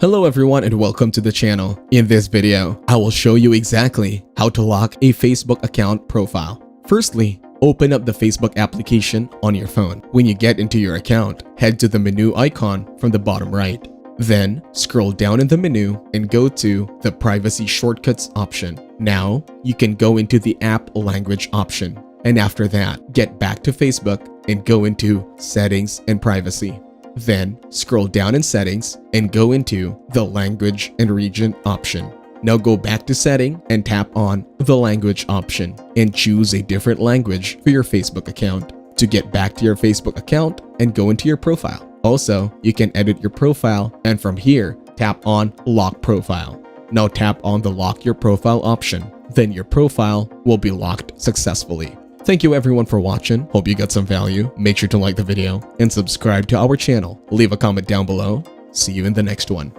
Hello everyone and welcome to the channel. In this video, I will show you exactly how to lock a Facebook account profile. Firstly, open up the Facebook application on your phone. When you get into your account, head to the menu icon from the bottom right. Then, scroll down in the menu and go to the Privacy Shortcuts option. Now, you can go into the App Language option. And after that, get back to Facebook and go into Settings and Privacy. Then, scroll down in Settings and go into the Language and Region option. Now go back to Setting and tap on the Language option and choose a different language for your Facebook account. To get back to your Facebook account and go into your profile. Also, you can edit your profile and from here, tap on Lock Profile. Now tap on the Lock Your Profile option. Then your profile will be locked successfully. Thank you everyone for watching. Hope you got some value. Make sure to like the video and subscribe to our channel. Leave a comment down below. See you in the next one.